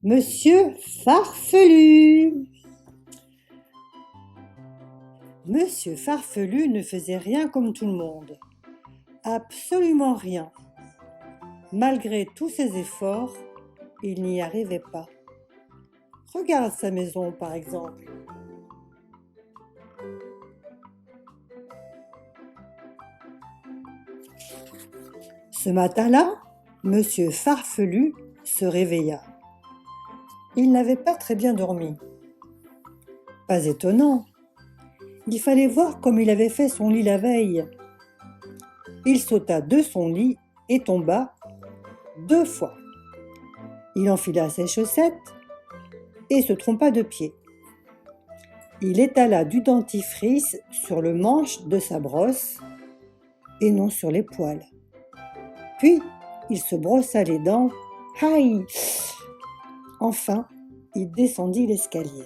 Monsieur Farfelu. Monsieur Farfelu ne faisait rien comme tout le monde. Absolument rien. Malgré tous ses efforts, il n'y arrivait pas. Regarde sa maison, par exemple. Ce matin-là, Monsieur Farfelu se réveilla. Il n'avait pas très bien dormi. Pas étonnant. Il fallait voir comme il avait fait son lit la veille. Il sauta de son lit et tomba 2 fois. Il enfila ses chaussettes et se trompa de pied. Il étala du dentifrice sur le manche de sa brosse et non sur les poils. Puis, il se brossa les dents. Aïe! Enfin, il descendit l'escalier.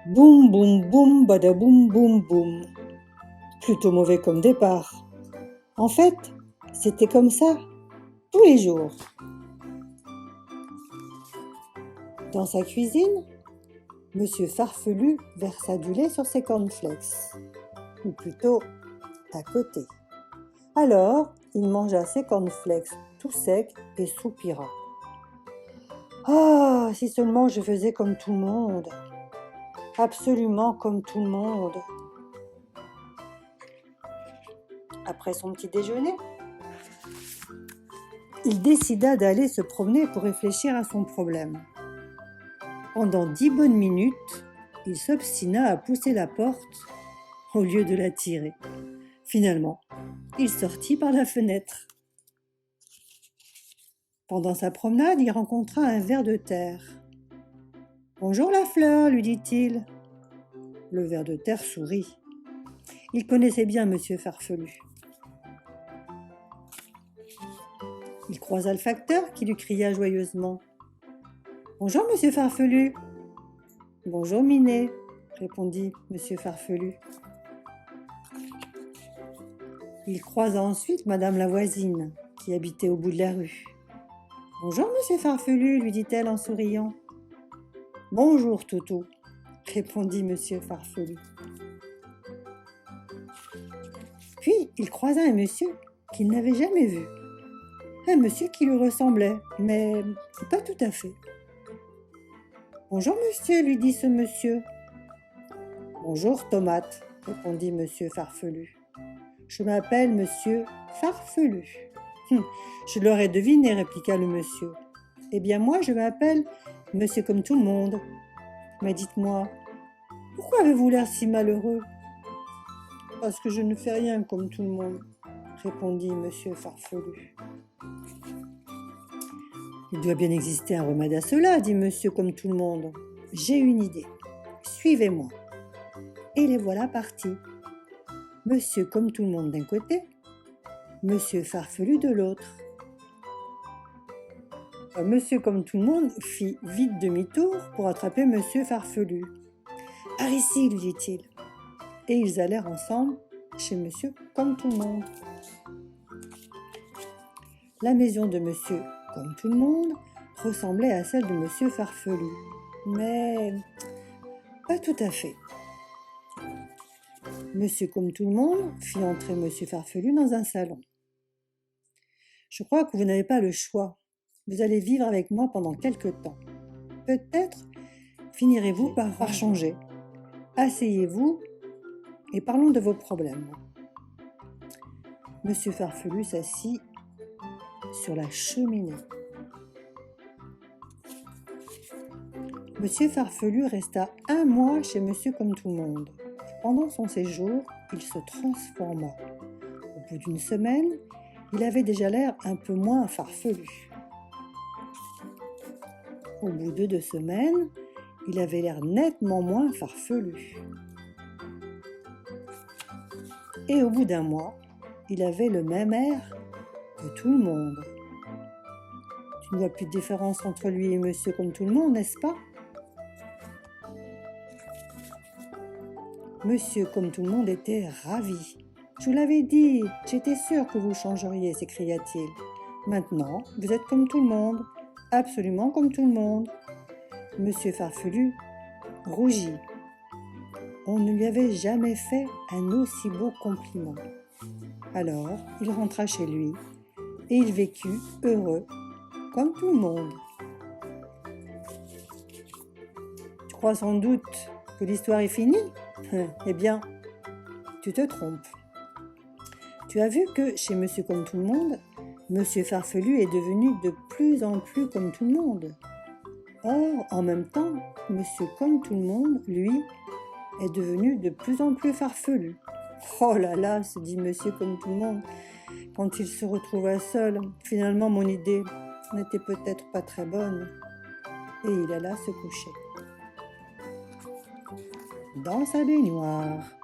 Boum, boum, boum, badaboum, boum, boum. Plutôt mauvais comme départ. En fait, c'était comme ça, tous les jours. Dans sa cuisine, Monsieur Farfelu versa du lait sur ses cornflakes, ou plutôt à côté. Alors, il mangea ses cornflakes tout secs et soupira. « Ah, si seulement je faisais comme tout le monde, absolument comme tout le monde. » Après son petit déjeuner, il décida d'aller se promener pour réfléchir à son problème. Pendant 10 bonnes minutes, il s'obstina à pousser la porte au lieu de la tirer. Finalement, il sortit par la fenêtre. Pendant sa promenade, il rencontra un ver de terre. « Bonjour la fleur, lui dit-il. » Le ver de terre sourit. Il connaissait bien Monsieur Farfelu. Il croisa le facteur qui lui cria joyeusement. « Bonjour, Monsieur Farfelu. »« Bonjour, Minet, » répondit Monsieur Farfelu. Il croisa ensuite Madame la voisine, qui habitait au bout de la rue. « Bonjour, Monsieur Farfelu, » lui dit-elle en souriant. « Bonjour, Toutou, » répondit Monsieur Farfelu. Puis il croisa un monsieur qu'il n'avait jamais vu. Un monsieur qui lui ressemblait, mais pas tout à fait. « Bonjour, monsieur, » lui dit ce monsieur. « Bonjour, tomate, » répondit Monsieur Farfelu. « Je m'appelle Monsieur Farfelu. »« Je l'aurais deviné, » répliqua le monsieur. « Eh bien, moi, je m'appelle Monsieur comme tout le monde. Mais dites-moi, pourquoi avez-vous l'air si malheureux ?»« Parce que je ne fais rien comme tout le monde, » répondit Monsieur Farfelu. « Il doit bien exister un remède à cela, » dit Monsieur comme tout le monde. « J'ai une idée. Suivez-moi. » Et les voilà partis. Monsieur comme tout le monde d'un côté, Monsieur Farfelu de l'autre. Monsieur comme tout le monde fit vite demi-tour pour attraper Monsieur Farfelu. « Par ici, » lui dit-il. Et ils allèrent ensemble chez Monsieur comme tout le monde. La maison de Monsieur comme tout le monde ressemblait à celle de Monsieur Farfelu, mais pas tout à fait. Monsieur comme tout le monde fit entrer Monsieur Farfelu dans un salon. « Je crois que vous n'avez pas le choix. Vous allez vivre avec moi pendant quelque temps. Peut-être finirez-vous par changer. Asseyez-vous et parlons de vos problèmes. » Monsieur Farfelu s'assit sur la cheminée. Monsieur Farfelu resta 1 mois chez Monsieur comme tout le monde. Pendant son séjour, il se transforma. Au bout d'1 semaine, il avait déjà l'air un peu moins farfelu. Au bout de 2 semaines, il avait l'air nettement moins farfelu. Et au bout d'1 mois, il avait le même air que tout le monde. Tu ne vois plus de différence entre lui et Monsieur comme tout le monde, n'est-ce pas ? Monsieur comme tout le monde était ravi. « Je vous l'avais dit, j'étais sûr que vous changeriez, » s'écria-t-il. « Maintenant, vous êtes comme tout le monde. absolument comme tout le monde. Monsieur Farfelu rougit. On ne lui avait jamais fait un aussi beau compliment. Alors, il rentra chez lui et il vécut heureux, comme tout le monde. Tu crois sans doute que l'histoire est finie? Eh bien, tu te trompes. Tu as vu que chez Monsieur comme tout le monde, Monsieur Farfelu est devenu de plus en plus comme tout le monde. Or, en même temps, Monsieur comme tout le monde, lui, est devenu de plus en plus farfelu. Oh là là, se dit Monsieur comme tout le monde, quand il se retrouva seul. Finalement, mon idée n'était peut-être pas très bonne. Et il alla se coucher. Dans sa baignoire.